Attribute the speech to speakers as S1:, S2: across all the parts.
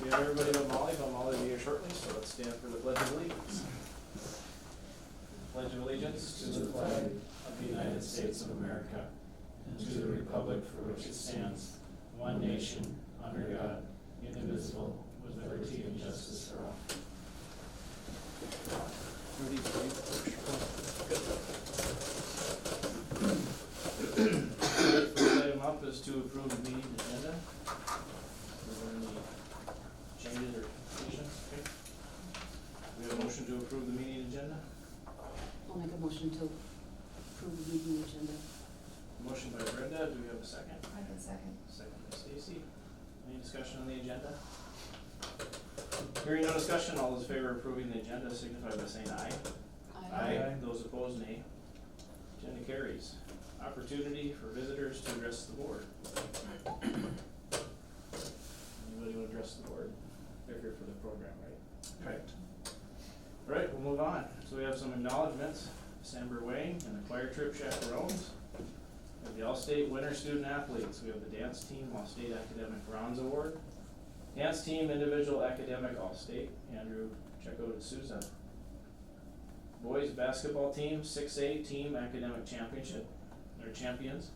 S1: We have everybody but Molly will be here shortly, so let's stand for the Pledge of Allegiance. Pledge of Allegiance to the flag of the United States of America, and to the republic for which it stands, one nation, under God, indivisible, with liberty and justice for all. First item up is to approve the meeting agenda. Are there any changes or additions? Okay. We have a motion to approve the meeting agenda.
S2: I'll make a motion to approve the meeting agenda.
S1: Motion by Brenda, do we have a second?
S3: I can second.
S1: Second by Stacy. Any discussion on the agenda? Hearing no discussion, all those in favor of approving the agenda signify by saying aye.
S2: Aye.
S1: Those opposed, nay. Agenda carries. Opportunity for visitors to address the board. Anybody want to address the board? They're here for the program, right? Correct. All right, we'll move on. So we have some acknowledgements. December Wang and the choir trip chaperones. We have the All-State Winter Student Athletes. We have the dance team All-State Academic Bronze Award. Dance team Individual Academic All-State, Andrew Checo de Souza. Boys basketball team 6A Team Academic Championship. They're champions.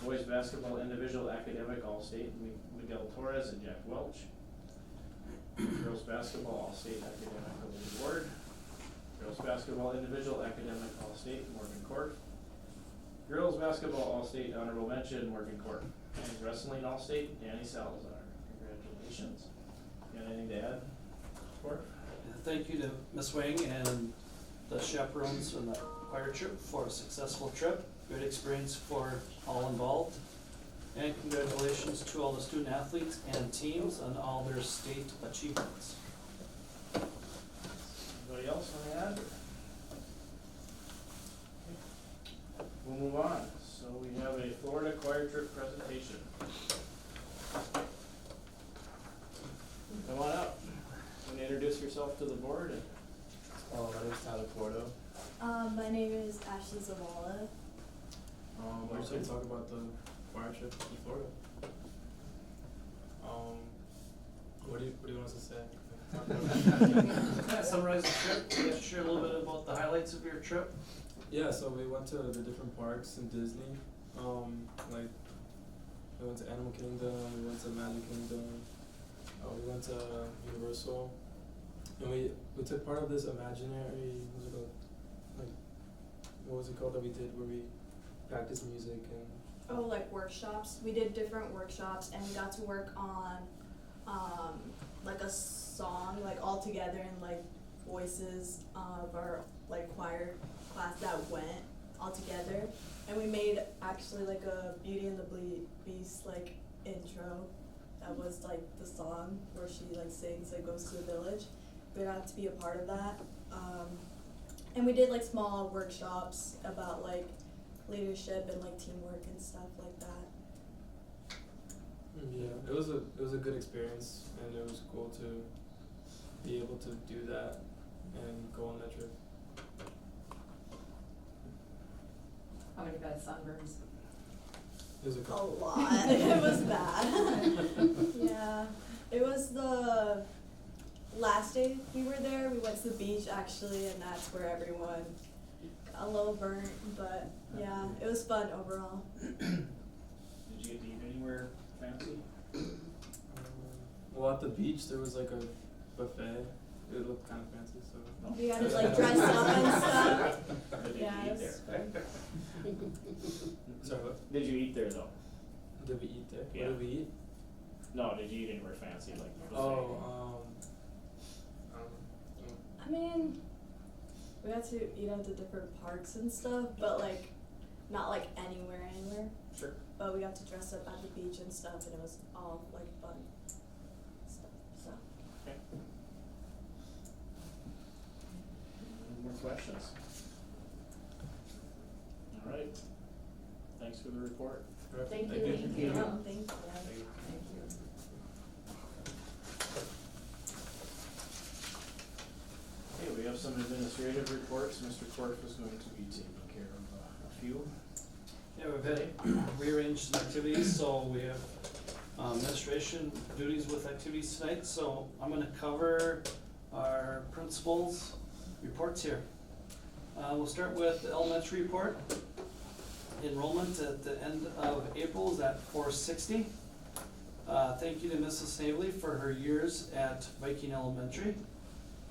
S1: Boys basketball Individual Academic All-State, Miguel Torres and Jack Welch. Girls basketball All-State Academic Award. Girls basketball Individual Academic All-State, Morgan Court. Girls basketball All-State Honorable Mention, Morgan Court. And wrestling All-State, Danny Salazar. Congratulations. Got anything to add, Court?
S4: Thank you to Ms. Wang and the chaperones and the choir trip for a successful trip. Good experience for all involved. And congratulations to all the student athletes and teams on all their state achievements.
S1: Anybody else want to add? We'll move on. So we have a Florida choir trip presentation. Come on up. Want to introduce yourself to the board?
S5: My name's Tyler Porto.
S3: My name is Ashley Zavala.
S5: We're just going to talk about the choir trip to Florida. What do you want us to say?
S4: Kind of summarize the trip. Can you share a little bit about the highlights of your trip?
S5: Yeah, so we went to the different parks in Disney. Like we went to Animal Kingdom, we went to Magic Kingdom, we went to Universal, and we took part of this imaginary, what was it called that we did where we practiced music and.
S3: Oh, like workshops. We did different workshops and we got to work on like a song, like all together, and like voices of our like choir class that went all together. And we made actually like a Beauty and the Beast like intro that was like the song where she like sings, like goes to the village. We got to be a part of that. And we did like small workshops about like leadership and like teamwork and stuff like that.
S5: Yeah, it was a good experience, and it was cool to be able to do that and go on that trip.
S6: How many bad sunburns?
S5: It was
S3: A lot. It was bad. Yeah. It was the last day we were there. We went to the beach actually, and that's where everyone got a little burnt, but yeah, it was fun overall.
S1: Did you get to eat anywhere fancy?
S5: Well, at the beach there was like a buffet. It looked kind of fancy, so.
S3: We got to like dress up and stuff.
S1: Did
S3: Yeah,
S1: you
S3: it
S1: eat
S3: was-
S1: there?
S5: Sorry, what?
S1: Did you eat there though?
S5: Did we eat there?
S1: Yeah.
S5: What did we eat?
S1: No, did you eat anywhere fancy like buffet?
S3: I mean, we got to eat at the different parks and stuff, but like not like anywhere.
S1: Sure.
S3: But we got to dress up at the beach and stuff, and it was all like fun stuff. So.
S1: Okay. Any more questions? All right. Thanks for the report.
S6: Thank
S5: Thank
S6: you.
S5: you.
S3: Thank you.
S6: Thank you.
S1: Okay, we have some administrative reports. Mr. Corf is going to be taking care of a few.
S4: Yeah, we've had rearranged some activities, so we have Administration duties with activities tonight, so I'm gonna cover our principals' reports here. We'll start with the elementary report. Enrollment at the end of April is at 460. Thank you to Mrs. Snavely for her years at Viking Elementary.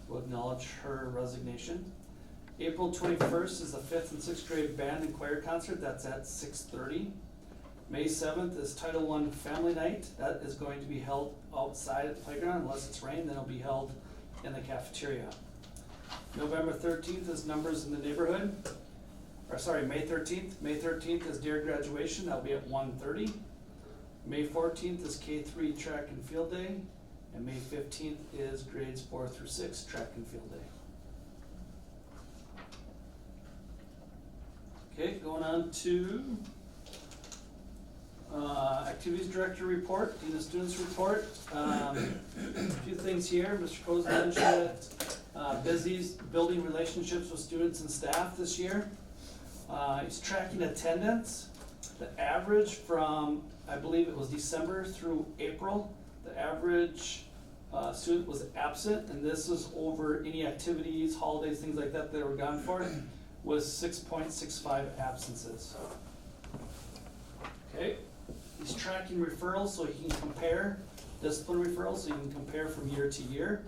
S4: We'll acknowledge her resignation. April 21st is the 5th and 6th grade band and choir concert, that's at 6:30. May 7th is Title I Family Night, that is going to be held outside at the playground unless it's rain, then it'll be held in the cafeteria. November 13th is Numbers in the Neighborhood, May 13th. May 13th is Dare Graduation, that'll be at 1:30. May 14th is K-3 Track and Field Day, and May 15th is grades 4 through 6 Track and Field Day. Okay, going on to Activities Director report, Dean of Students report. A few things here. Mr. Coase mentioned that busy building relationships with students and staff this year. He's tracking attendance. The average from, I believe it was December through April, the average student was absent, and this is over any activities, holidays, things like that they were gone for, was 6.65 absences. Okay, he's tracking referrals so he can compare, discipline referrals, so he can compare from year to year.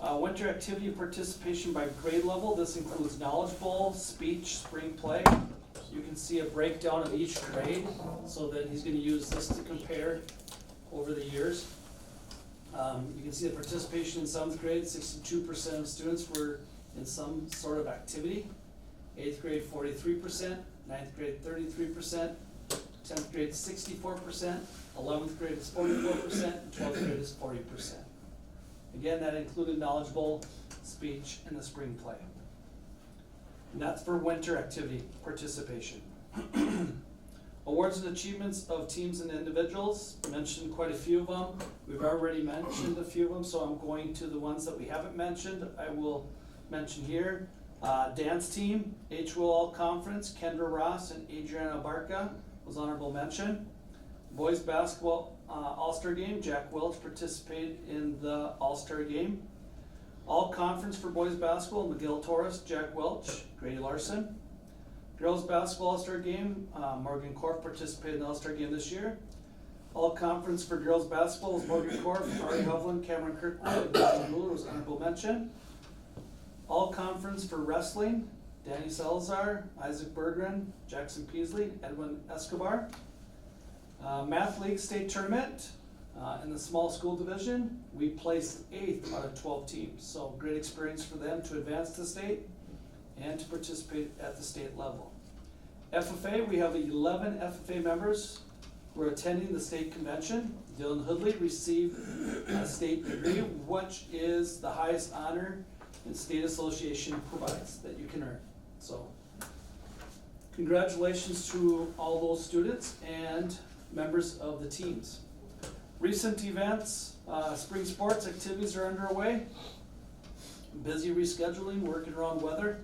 S4: Winter activity participation by grade level, this includes Knowledge Bowl, speech, spring play. You can see a breakdown of each grade, so that he's gonna use this to compare over the years. You can see the participation in 7th grade, 62% of students were in some sort of activity. 8th grade, 43%, 9th grade, 33%, 10th grade, 64%, 11th grade is 44%, and 12th grade is 40%. Again, that included Knowledge Bowl, speech, and the spring play. And that's for winter activity participation. Awards and achievements of teams and individuals, mentioned quite a few of them. We've already mentioned a few of them, so I'm going to the ones that we haven't mentioned. I will mention here. Dance team, HWIL All Conference, Kendra Ross and Adriana Barca was honorable mention. Boys basketball All-Star Game, Jack Welch participated in the All-Star Game. All Conference for boys basketball, Miguel Torres, Jack Welch, Grady Larson. Girls basketball All-Star Game, Morgan Korf participated in the All-Star Game this year. All Conference for girls basketball was Morgan Korf, Ari Hovland, Cameron Kirkwood, and Nathan Mueller was honorable mention. All Conference for wrestling, Danny Salazar, Isaac Berggren, Jackson Peasley, Edwin Escobar. Math League State Tournament, in the small school division, we placed 8th out of 12 teams. So great experience for them to advance to state and to participate at the state level. FFA, we have 11 FFA members who are attending the state convention. Dylan Hoodley received a state degree, which is the highest honor and state association provides that you can earn. So congratulations to all those students and members of the teams. Recent events, spring sports activities are underway. Busy rescheduling, working around weather.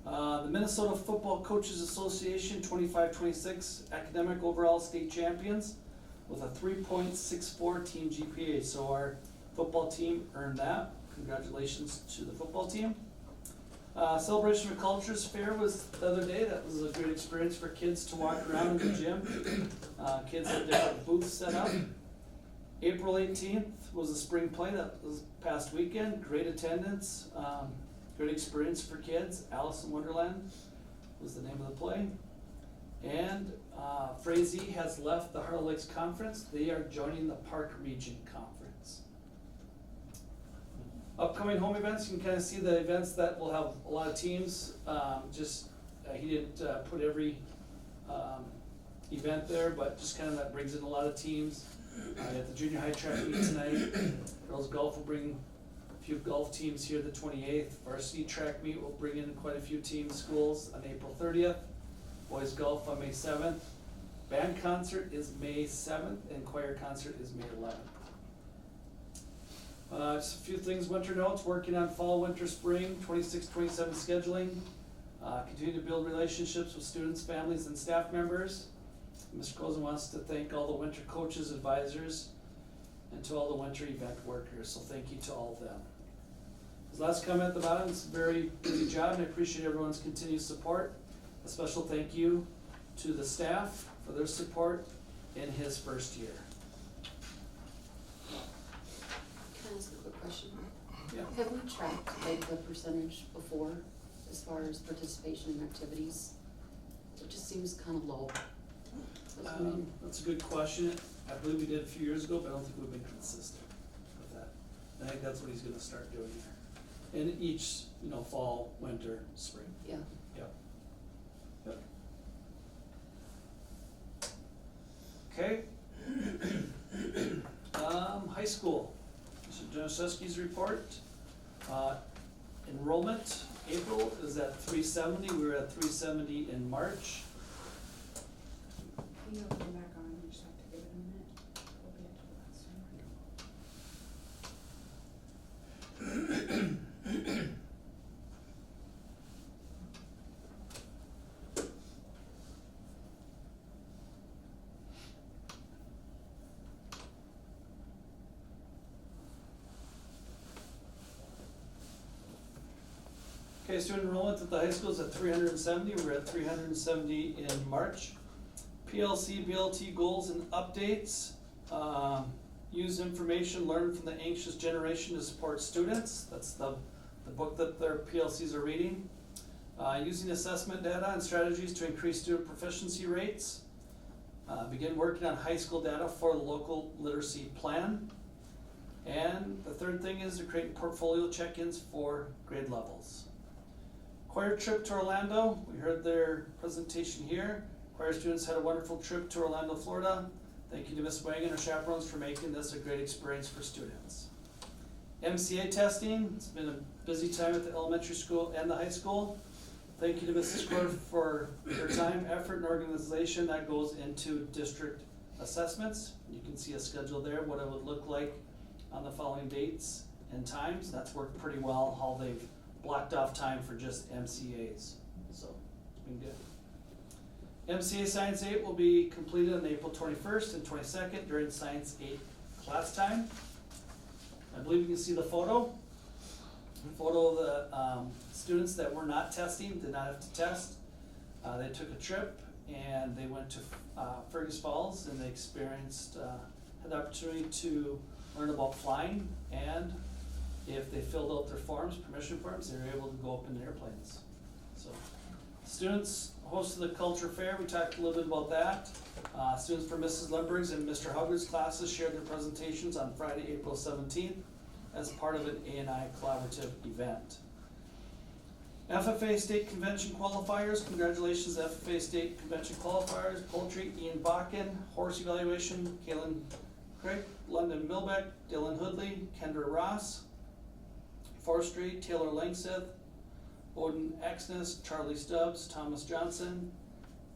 S4: The Minnesota Football Coaches Association 25-26 academic overall state champions with a 3.64 team GPA. So our football team earned that. Congratulations to the football team. Celebration of Cultures Fair was the other day. That was a great experience for kids to walk around in the gym. Kids had different booths set up. April 18th was a spring play that was past weekend. Great attendance, great experience for kids. Alice in Wonderland was the name of the play. And Frazee has left the Harlow Lakes Conference. They are joining the Park Region Conference. Upcoming home events, you can kind of see the events that will have a lot of teams. He didn't put every event there, but just kind of that brings in a lot of teams. At the junior high track meet tonight, girls golf will bring a few golf teams here the 28th. Varsity track meet will bring in quite a few team schools on April 30th. Boys golf on May 7th. Band concert is May 7th and choir concert is May 11th. Just a few things, winter notes, working on fall, winter, spring, 26-27 scheduling. Continue to build relationships with students, families, and staff members. Mr. Cozen wants to thank all the winter coaches, advisors, and to all the winter event workers, so thank you to all of them. His last comment at the bottom, it's a very busy job, and I appreciate everyone's continued support. A special thank you to the staff for their support in his first year.
S2: Can I ask a quick question?
S4: Yeah.
S2: Have we tracked like the percentage before as far as participation in activities? It just seems kind of low. I mean,
S4: That's a good question. I believe we did a few years ago, but I don't think we've been consistent with that. I think that's what he's gonna start doing here. In each, fall, winter, spring.
S2: yeah.
S4: Yep. Yep. Okay. High school. Mr. Januszewski's report. Enrollment, April is at 370, we were at 370 in March.
S7: Can you open it back on, you just have to give it a minute, we'll be up to the last one.
S4: Okay, student enrollment at the high school is at 370, we're at 370 in March. PLC, BLT goals and updates. Use information learned from the anxious generation to support students. That's the book that their PLCs are reading. Using assessment data and strategies to increase student proficiency rates. Begin working on high school data for the local literacy plan. And the third thing is to create portfolio check-ins for grade levels. Choir trip to Orlando, we heard their presentation here. Choir students had a wonderful trip to Orlando, Florida. Thank you to Ms. Wang and her chaperones for making this a great experience for students. MCA testing, it's been a busy time at the elementary school and the high school. Thank you to Mrs. Core for her time, effort, and organization that goes into district assessments. You can see a schedule there, what it would look like on the following dates and times. That's worked pretty well, how they've blocked off time for just MCAs, so it's been good. MCA Science 8 will be completed on April 21st and 22nd during Science 8 class time. I believe you can see the photo. The photo of the students that were not testing, did not have to test. They took a trip and they went to Fergus Falls and they experienced, had the opportunity to learn about flying, and if they filled out their forms, permission forms, they were able to go up in airplanes. So, students hosted the culture fair, we talked a little bit about that. Students from Mrs. Lemberg's and Mr. Hugger's classes shared their presentations on Friday, April 17th as part of an A&I collaborative event. FFA State Convention qualifiers, congratulations FFA State Convention qualifiers, poultry, Ian Bakken, horse evaluation, Kaylin Craig, London Milbeck, Dylan Hoodley, Kendra Ross, forestry, Taylor Langseth, Odin Exness, Charlie Stubbs, Thomas Johnson,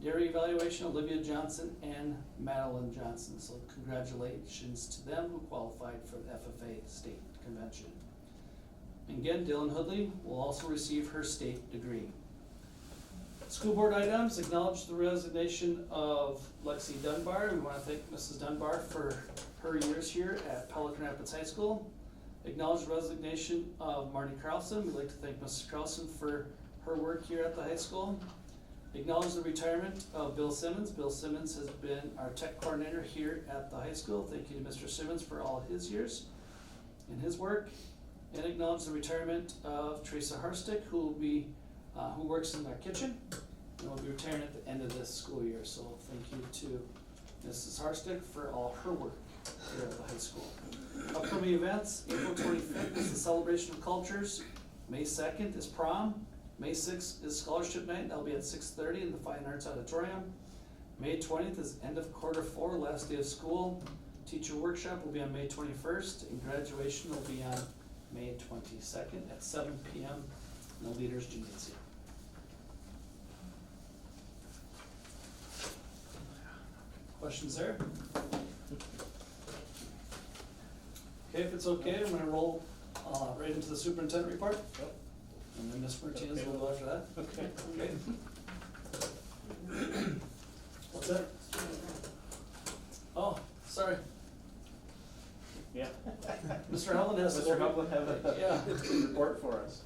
S4: dairy evaluation, Olivia Johnson and Madeline Johnson. So congratulations to them who qualified for the FFA State Convention. And again, Dylan Hoodley will also receive her state degree. School board items, acknowledge the resignation of Lexi Dunbar. We want to thank Mrs. Dunbar for her years here at Pelican Rapids High School. Acknowledge the resignation of Marty Carlson. We'd like to thank Mrs. Carlson for her work here at the high school. Acknowledge the retirement of Bill Simmons. Bill Simmons has been our tech coordinator here at the high school. Thank you to Mr. Simmons for all of his years and his work. And acknowledge the retirement of Teresa Harstick, who works in our kitchen and will be retiring at the end of this school year. So thank you to Mrs. Harstick for all her work here at the high school. Upcoming events, April 25th is the Celebration of Cultures. May 2nd is prom. May 6th is scholarship night. That'll be at 6:30 in the Fine Arts Auditorium. May 20th is end of quarter 4, last day of school. Teacher workshop will be on May 21st, and graduation will be on May 22nd at 7 p.m. in the Leaders Gymnasium. Questions there? Okay, if it's okay, I'm gonna roll right into the superintendent report.
S1: Yep.
S4: And then Ms. Martinez will go after that.
S1: Okay.
S4: Okay. What's that?
S2: Student
S4: Sorry,
S1: Yeah.
S4: Mr. Helen has.
S1: Mr. Hubble have a
S4: Yeah.
S1: report for us.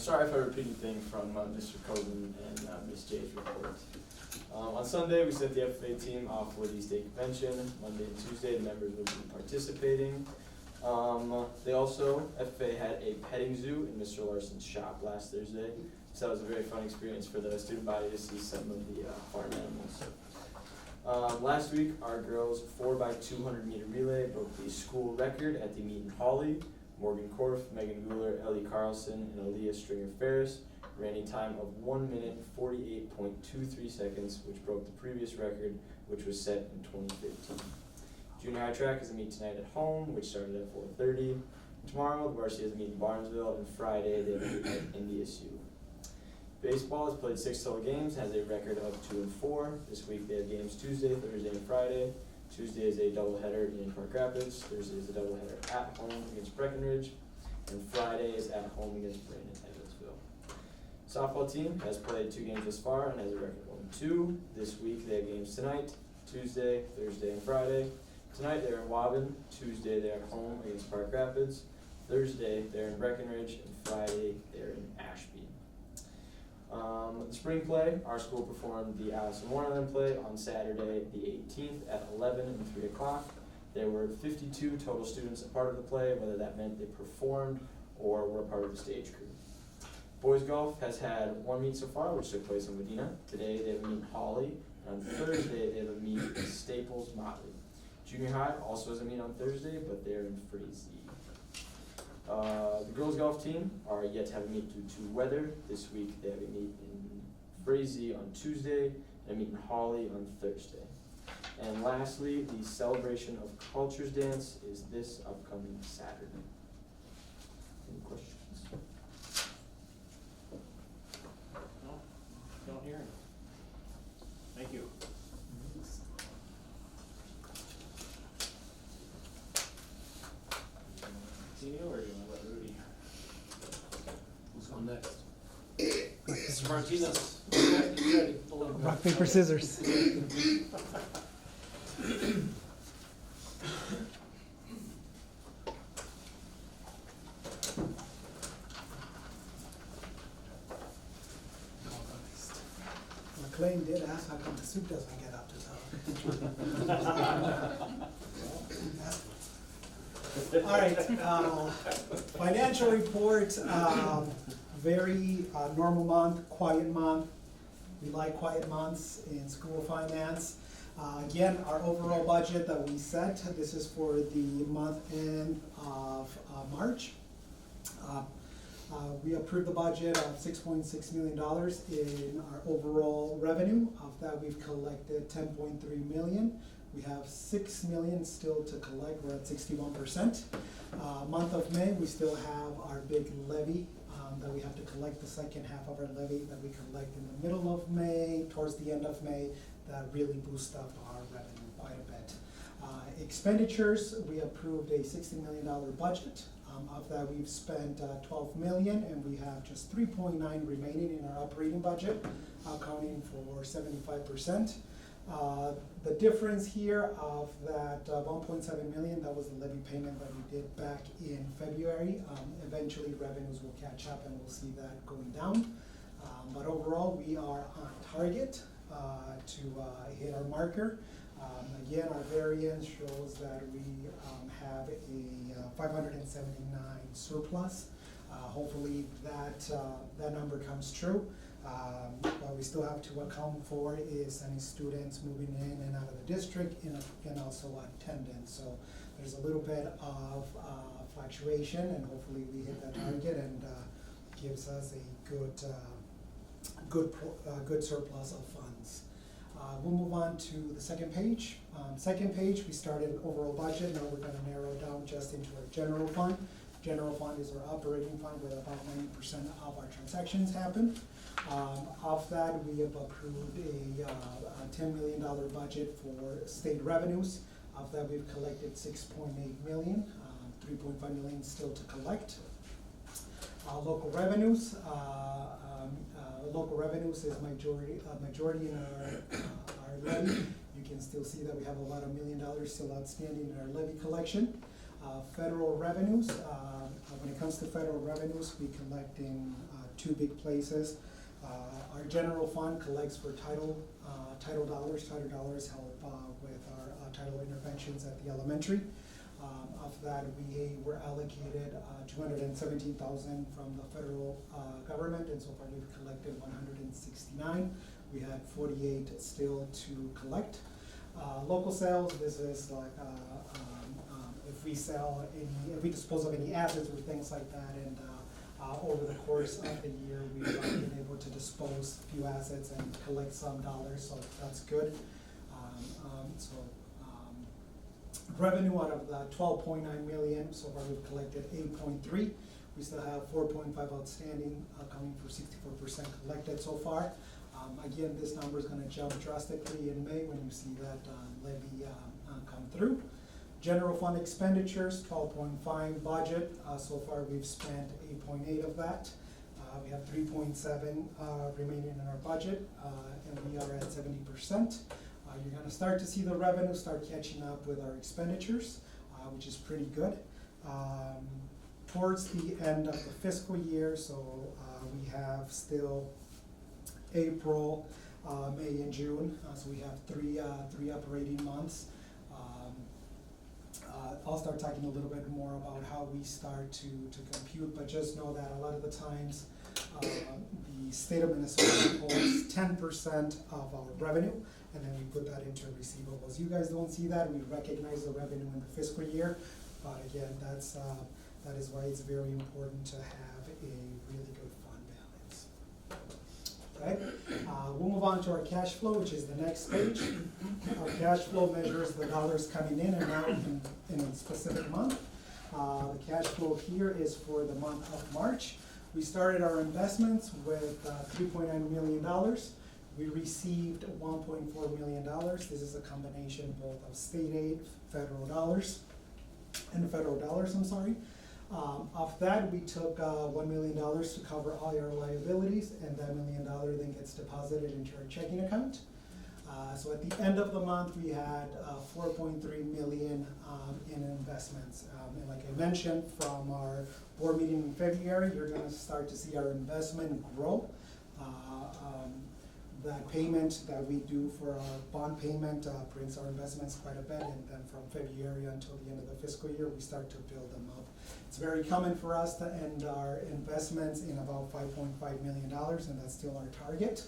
S5: Sorry for repeating things from Mr. Coden and Ms. J's report. On Sunday, we sent the FFA team off for the state convention. Monday and Tuesday, the members will be participating. They also, FFA had a petting zoo in Mr. Larson's shop last Thursday. So that was a very fun experience for the student body to see some of the farm animals. Last week, our girls 4x200 meter relay broke the school record at the meet in Hawley. Morgan Korf, Megan Guler, Ellie Carlson, and Aaliyah Stringer-Ferris ran a time of 1 minute 48.23 seconds, which broke the previous record, which was set in 2015. Junior high track is a meet tonight at home, which started at 4:30. Tomorrow, the varsity has a meet in Barnesville, and Friday they have a meet at NDSU. Baseball has played 6 total games, has a record of 2-4. This week they have games Tuesday, Thursday, and Friday. Tuesday is a doubleheader in Park Rapids. Thursday is a doubleheader at home against Breckenridge, and Friday is at home against Brandon Evansville. Softball team has played 2 games thus far and has a record of 1-2. This week they have games tonight, Tuesday, Thursday, and Friday. Tonight they're in Waubun. Tuesday they're at home against Park Rapids. Thursday they're in Breckenridge, and Friday they're in Ashby. The spring play, our school performed the Alice in Wonderland play on Saturday the 18th at 11 and 3 o'clock. There were 52 total students a part of the play, whether that meant they performed or were part of the stage crew. Boys golf has had 1 meet so far, which took place in Medina. Today they have a meet in Hawley, and on Thursday they have a meet in Staples Motley. Junior high also has a meet on Thursday, but they're in Frazee. The girls golf team are yet to have a meet due to weather. This week they have a meet in Frazee on Tuesday and a meet in Hawley on Thursday. And lastly, the Celebration of Cultures dance is this upcoming Saturday. Any questions?
S1: No, don't hear any. Thank you. Continue, or do you want to let Rudy?
S4: Who's on next? Mr. Martinez. You ready?
S8: Rock, paper, scissors. McLean did ask how come the soup doesn't get up to top. All right, financial report, very normal month, quiet month. We like quiet months in school finance. Again, our overall budget that we set, this is for the month end of March. We approved the budget of $6.6 million in our overall revenue. Of that, we've collected $10.3 million. We have $6 million still to collect. We're at 61%. Month of May, we still have our big levy that we have to collect, the second half of our levy that we collect in the middle of May, towards the end of May, that really boost up our revenue quite a bit. Expenditures, we approved a $60 million budget. Of that, we've spent $12 million, and we have just 3.9 remaining in our operating budget, accounting for 75%. The difference here of that 1.7 million, that was the levy payment that we did back in February. Eventually revenues will catch up and we'll see that going down. But overall, we are on target to hit our marker. Again, our variance shows that we have a 579 surplus. Hopefully that number comes true. What we still have to account for is any students moving in and out of the district and also attendance. So there's a little bit of fluctuation, and hopefully we hit that target and gives us a good surplus of funds. We'll move on to the second page. Second page, we started an overall budget. Now we're going to narrow down just into our general fund. General fund is our operating fund where about 90% of our transactions happen. Of that, we have approved a $10 million budget for state revenues. Of that, we've collected $6.8 million, 3.5 million still to collect. Local revenues. Local revenues is majority in our levy, You can still see that we have about $1 million still outstanding in our levy collection. Federal revenues, when it comes to federal revenues, we collect in two big places. Our general fund collects for title dollars. Title dollars help with our title interventions at the elementary. Of that, we were allocated $217,000 from the federal government, and so far we've collected 169. We had 48 still to collect. Local sales, this is like if we dispose of any assets or things like that, and over the course of the year, we've been able to dispose a few assets and collect some dollars, so that's good. Revenue out of the 12.9 million, so far we've collected 8.3. We still have 4.5 outstanding, coming for 64% collected so far. Again, this number is going to jump drastically in May when you see that levy come through. General fund expenditures, 12.5 budget. So far we've spent 8.8 of that. We have 3.7 remaining in our budget, and we are at 70%. You're going to start to see the revenue start catching up with our expenditures, which is pretty good. Towards the end of the fiscal year, so we have still April, May, and June. So we have three operating months. I'll start talking a little bit more about how we start to compute, but just know that a lot of the times the state of Minnesota holds 10% of our revenue, and then we put that into receivables. You guys don't see that. We recognize the revenue in the fiscal year, but again, that is why it's very important to have a really good fund balance. Okay, we'll move on to our cash flow, which is the next page. Our cash flow measures the dollars coming in and out in a specific month. The cash flow here is for the month of March. We started our investments with $3.9 million. We received $1.4 million. This is a combination both of state aid, federal dollars, I'm sorry. Of that, we took $1 million to cover all our liabilities, and that $1 million then gets deposited into our checking account. So at the end of the month, we had $4.3 million in investments. And like I mentioned, from our board meeting in February, you're going to start to see our investment grow. That payment that we do for our bond payment brings our investments quite a bit, and then from February until the end of the fiscal year, we start to build them up. It's very common for us to end our investments in about $5.5 million, and that's still our target.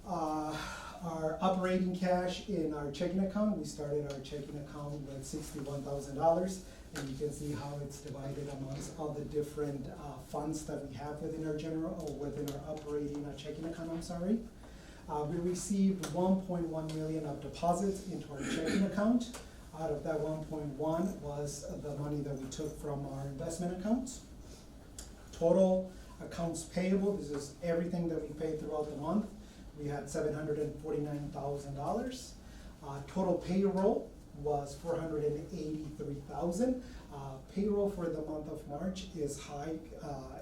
S8: Our operating cash in our checking account, we started our checking account with $61,000, and you can see how it's divided amongst all the different funds that we have within our operating checking account, I'm sorry. We received 1.1 million of deposits into our checking account. Out of that 1.1 was the money that we took from our investment accounts. Total accounts payable, this is everything that we paid throughout the month. We had $749,000. Total payroll was $483,000. Payroll for the month of March is high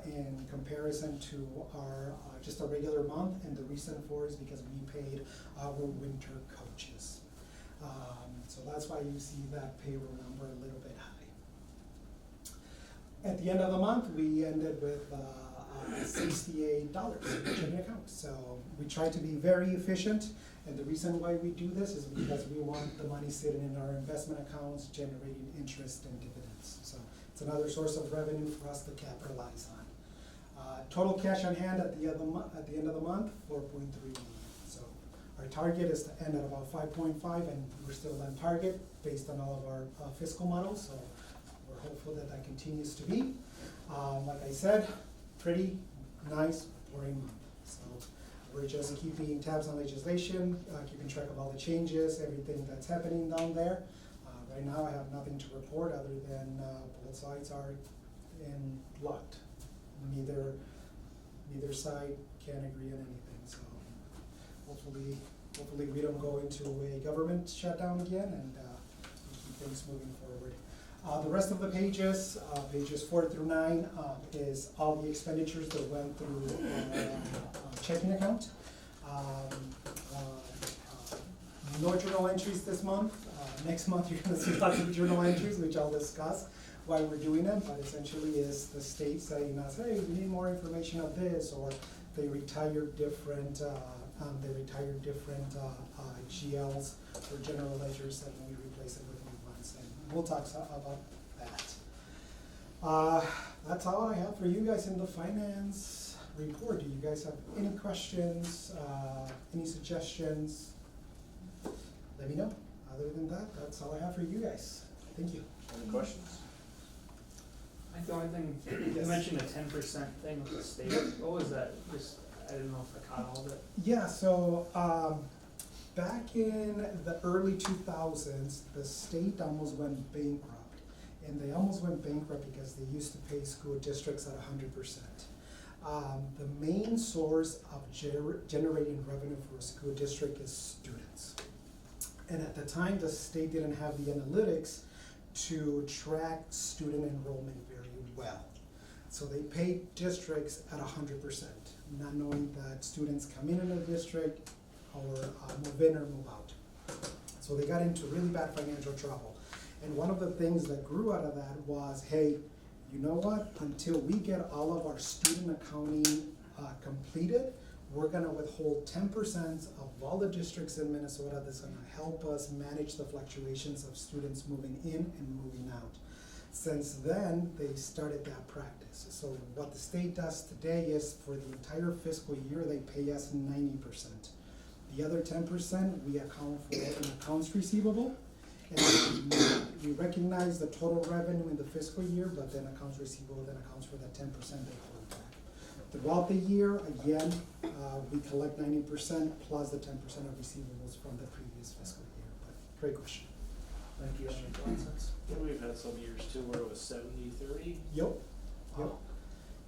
S8: in comparison to our just a regular month, and the reason for it is because we paid our winter coaches. So that's why you see that payroll number a little bit high. At the end of the month, we ended with $68 in the checking account. So we try to be very efficient, and the reason why we do this is because we want the money sitting in our investment accounts generating interest and dividends. So it's another source of revenue for us to capitalize on. Total cash on hand at the end of the month, 4.3 million. So our target is to end at about 5.5, and we're still on target based on all of our fiscal models. So we're hopeful that that continues to be. Like I said, pretty nice, boring month. So we're just keeping tabs on legislation, keeping track of all the changes, everything that's happening down there. Right now, I have nothing to report other than both sides are in locked. Neither side can agree on anything. So hopefully we don't go into a government shutdown again, and we keep things moving forward. The rest of the pages, pages 4 through 9, is all the expenditures that went through our checking account. No journal entries this month. Next month, you're gonna see lots of journal entries, which I'll discuss why we're doing them, but essentially is the state saying us, hey, we need more information of this, or they retired different, GLs or general ledgers, and we replace it with new ones, and we'll talk about that. That's all I have for you guys in the finance report. Do you guys have any questions, any suggestions? Let me know. Other than that, that's all I have for you guys. Thank you.
S1: Any questions?
S9: The only thing, you
S8: Yes.
S9: mentioned a 10% thing with the state, what was that, just, I didn't know if I caught all of it.
S8: Yeah, so, back in the early 2000s, the state almost went bankrupt. And they almost went bankrupt because they used to pay school districts at 100%. The main source of generating revenue for a school district is students. And at the time, the state didn't have the analytics to track student enrollment very well. So they paid districts at 100%, not knowing that students come in a district or move in or move out. So they got into really bad financial trouble. And one of the things that grew out of that was, hey, you know what? Until we get all of our student accounting completed, we're gonna withhold 10% of all the districts in Minnesota. That's gonna help us manage the fluctuations of students moving in and moving out. Since then, they started that practice. So what the state does today is for the entire fiscal year, they pay us 90%. The other 10% we account for in accounts receivable. And we recognize the total revenue in the fiscal year, but then accounts receivable then accounts for that 10% they hold back. Throughout the year, again, we collect 90% plus the 10% of receivables from the previous fiscal year. But great question.
S1: Thank you. That makes a lot of sense. Yeah, we've had some years too where it was 70-30.
S8: Yep.
S1: Wow.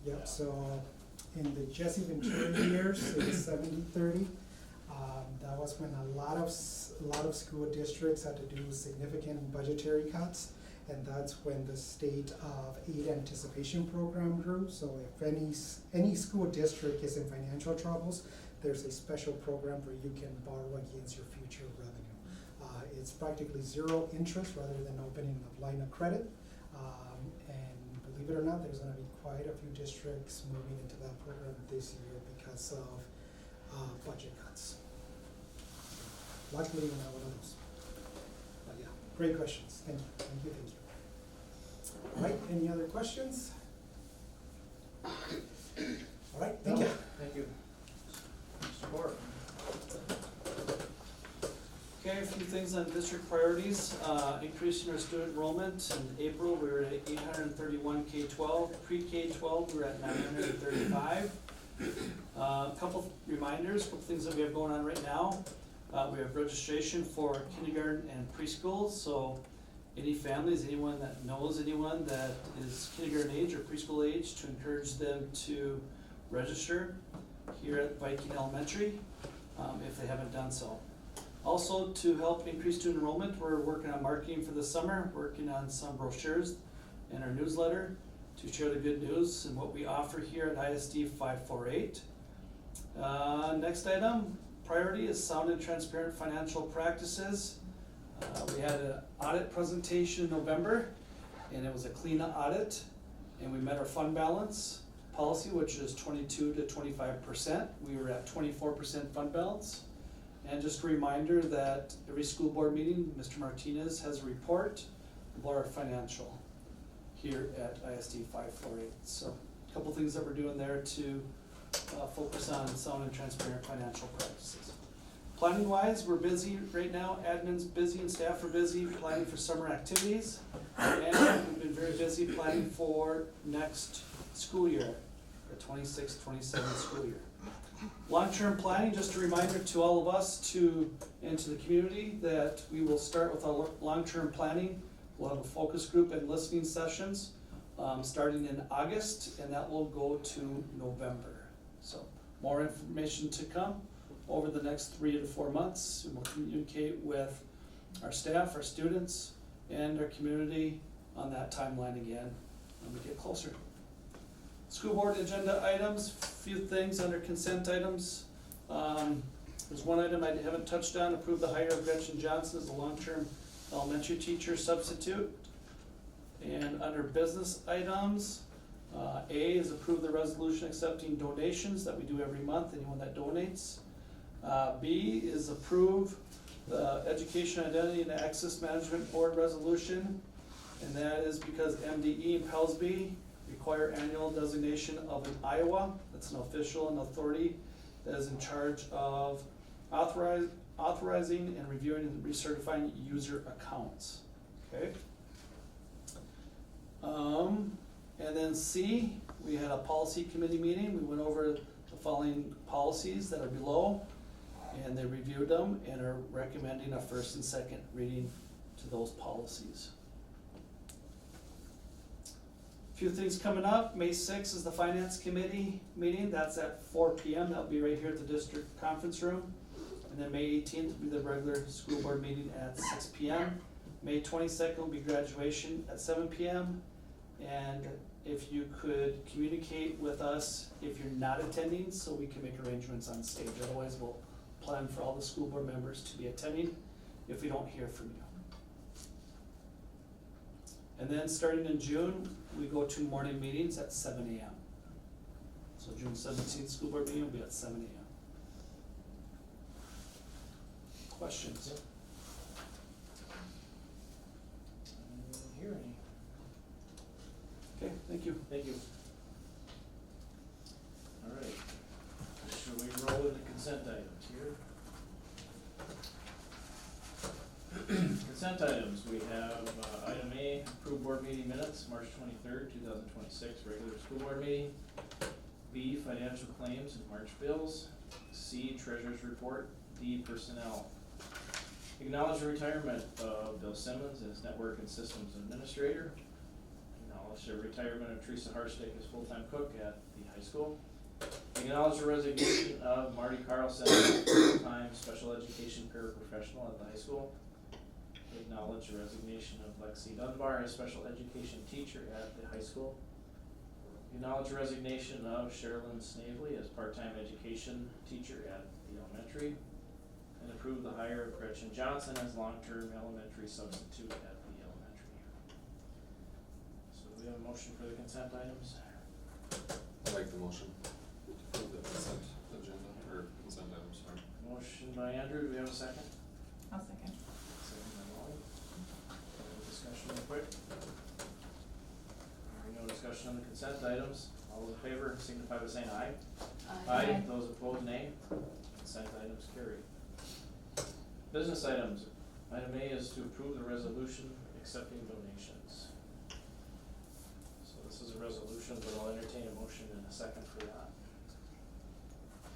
S8: Yep,
S1: Yeah.
S8: so in the Jesse Ventura years, it was 70-30. That was when a lot of school districts had to do significant budgetary cuts, and that's when the state of aid anticipation program grew. So if any school district is in financial troubles, there's a special program where you can borrow against your future revenue. It's practically zero interest rather than opening a line of credit. And believe it or not, there's gonna be quite a few districts moving into that program this year because of budget cuts. Luckily, we're not one of those. But yeah, great questions. Thank you. All right, any other questions? All right, thank you.
S1: Thank you. Mr. Moore.
S4: Okay, a few things on district priorities, increasing our student enrollment. In April, we were at 831 K-12, pre-K-12, we were at 935. A couple reminders, couple things that we have going on right now. We have registration for kindergarten and preschool, so any families, anyone that knows anyone that is kindergarten age or preschool age, to encourage them to register here at Viking Elementary, if they haven't done so. Also, to help increase student enrollment, we're working on marketing for the summer, working on some brochures in our newsletter to share the good news and what we offer here at ISD 548. Next item, priority is sound and transparent financial practices. We had an audit presentation in November, and it was a clean audit, and we met our fund balance policy, which is 22 to 25%. We were at 24% fund balance. And just a reminder that every school board meeting, Mr. Martinez has a report of our financial here at ISD 548. So a couple things that we're doing there to focus on sound and transparent financial practices. Planning wise, we're busy right now, admin's busy and staff are busy planning for summer activities. And we've been very busy planning for next school year, the 26-27 school year. Long-term planning, just a reminder to all of us and to the community that we will start with our long-term planning. We'll have a focus group and listening sessions starting in August, and that will go to November. So more information to come over the next 3 to 4 months, and we'll communicate with our staff, our students, and our community on that timeline again when we get closer. School board agenda items, few things under consent items. There's one item I haven't touched on, approve the hire of Gretchen Johnson as a long-term elementary teacher substitute. And under business items, A is approve the resolution accepting donations that we do every month, anyone that donates. B is approve the Education Identity and Access Management Board resolution, and that is because MDE and PELSB require annual designation of an Iowa, that's an official and authority that is in charge of authorizing and reviewing and recertifying user accounts, okay? And then C, we had a policy committee meeting, we went over the following policies that are below, and they reviewed them and are recommending a first and second reading to those policies. Few things coming up, May 6th is the finance committee meeting, that's at 4 p.m., that'll be right here at the district conference room. And then May 18th will be the regular school board meeting at 6 p.m. May 22nd will be graduation at 7 p.m. And if you could communicate with us if you're not attending, so we can make arrangements on stage, otherwise we'll plan for all the school board members to be attending if we don't hear from you. And then starting in June, we go to morning meetings at 7 a.m. So June 17th, school board meeting will be at 7 a.m. Questions?
S1: I don't hear any.
S4: Okay, thank you.
S1: Thank you. All right, should we roll into consent items here? Consent items, we have, item A, approved board meeting minutes, March 23rd, 2026, regular school board meeting. B, financial claims and March bills. C, treasurer's report. D, personnel. Acknowledge the retirement of Bill Simmons as network and systems administrator. Acknowledge the retirement of Teresa Harstick as full-time cook at the high school. Acknowledge the resignation of Marty Carlson as full-time special education paraprofessional at the high school. Acknowledge the resignation of Lexi Dunbar as special education teacher at the high school. Acknowledge the resignation of Sherilyn Snavely as part-time education teacher at the elementary. And approve the hire of Gretchen Johnson as long-term elementary substitute at the elementary. So do we have a motion for the consent items?
S10: I'll make the motion to approve the consent agenda, or consent items, sorry.
S1: Motion by Andrew, do we have a second?
S6: I'll second.
S1: Second by Molly. Any discussion real quick? Hearing no discussion on the consent items, all those in favor signify by saying aye.
S6: Aye.
S1: Those opposed, nay. Consent items carried. Business items. Item A is to approve the resolution accepting donations. So this is a resolution, but I'll entertain a motion in a second for that.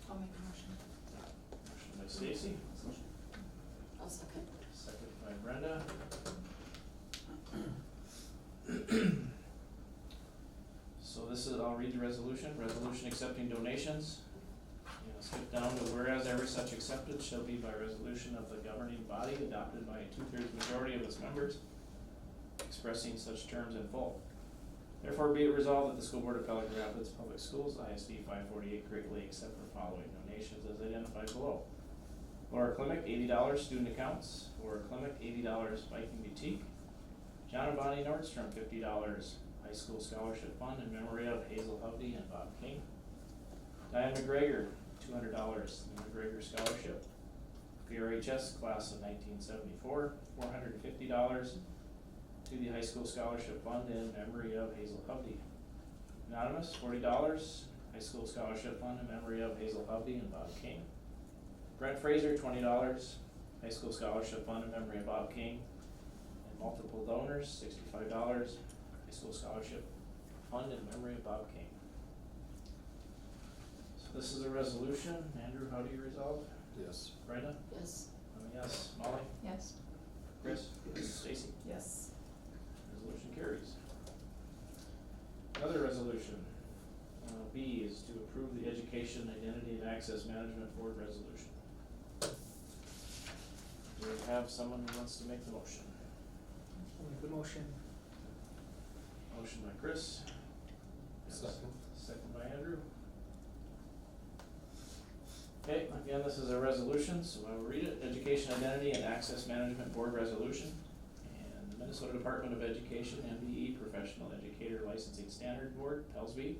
S7: I'll make a motion.
S1: Motion by Stacy,
S2: I'll second.
S1: second by Brenda. So this is, I'll read the resolution. Resolution accepting donations. Skip down to whereas every such acceptance shall be by resolution of the governing body adopted by a 2/3 majority of its members, expressing such terms in full. Therefore be it resolved that the school board of Pelican Rapids Public Schools, ISD 548, greatly accept the following donations as identified below. Laura Klimek, $80 student accounts. Laura Klimek, $80 Viking Boutique. John and Bonnie Nordstrom, $50 high school scholarship fund in memory of Hazel Hovde and Bob King. Diane McGregor, $200 the McGregor Scholarship. VRHS class of 1974, $450 to the High School Scholarship Fund in memory of Hazel Hovde. Anonymous, $40 High School Scholarship Fund in memory of Hazel Hovde and Bob King. Brent Fraser, $20 High School Scholarship Fund in memory of Bob King. And multiple donors, $65 High School Scholarship Fund in memory of Bob King. This is a resolution. Andrew, how do you resolve?
S10: Yes.
S1: Brenda?
S2: Yes.
S1: Yes. Molly?
S6: Yes.
S1: Chris? Stacy?
S6: Yes.
S1: Resolution carries. Another resolution. B is to approve the Education, Identity, and Access Management Board resolution. Do we have someone who wants to make the motion?
S9: I'll make the motion.
S1: Motion by Chris.
S10: Second.
S1: Second by Andrew. Okay, again, this is a resolution, so I will read it. Education Identity and Access Management Board Resolution. And the Minnesota Department of Education, MBE Professional Educator Licensing Standard Board, PELSB,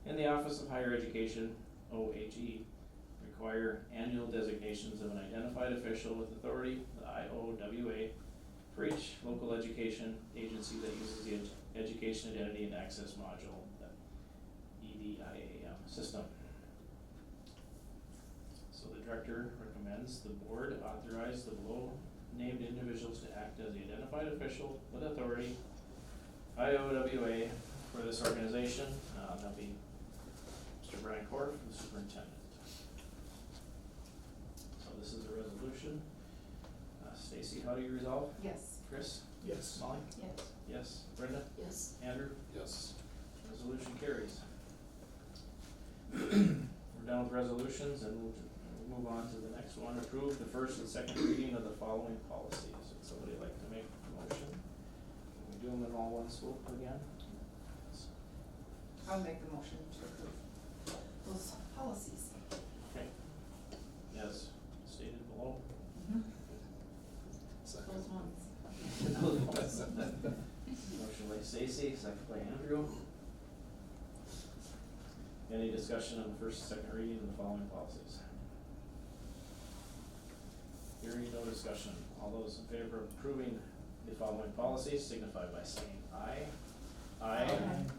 S1: and the Office of Higher Education, OHE, require annual designations of an identified official with authority, the IOWA, for each local education agency that uses the Education Identity and Access Module, the EDIAM system. So the director recommends the board authorize the below named individuals to act as the identified official with authority, IOWA, for this organization. That'll be Mr. Brian Corf, the superintendent. So this is a resolution. Stacy, how do you resolve?
S7: Yes.
S1: Chris?
S8: Yes.
S1: Molly?
S6: Yes.
S1: Yes. Brenda?
S2: Yes.
S1: Andrew?
S10: Yes.
S1: Resolution carries. We're done with resolutions and we'll move on to the next one. Approve the first and second reading of the following policies. Would somebody like to make a motion? Can we do them in all one swoop again?
S7: I'll make the motion to approve those policies.
S1: Okay. Yes, stated below.
S10: Second.
S7: Those ones.
S1: Motion by Stacy, second by Andrew. Any discussion on the first and second reading of the following policies? Hearing no discussion, all those in favor of approving the following policies signify by saying aye. Aye.
S7: Aye.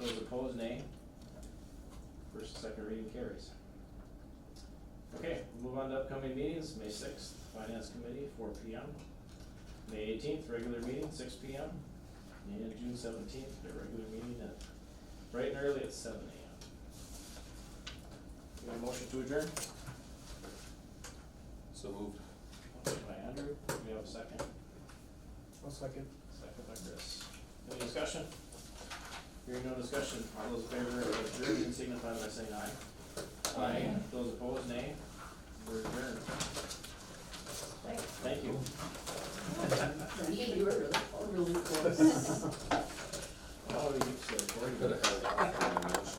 S1: Those opposed, nay. First and second reading carries. Okay, we'll move on to upcoming meetings. May 6th, Finance Committee, 4 p.m. May 18th, regular meeting, 6 p.m. And June 17th, their regular meeting at bright and early at 7 a.m. You have a motion to adjourn?
S10: So moved.
S1: Motion by Andrew, do we have a second?
S9: I'll second.
S1: Second by Chris. Any discussion? Hearing no discussion, all those in favor of adjourning signify by saying aye. Aye. Those opposed, nay. We're adjourned. Thank you.
S2: Randy, you were really close.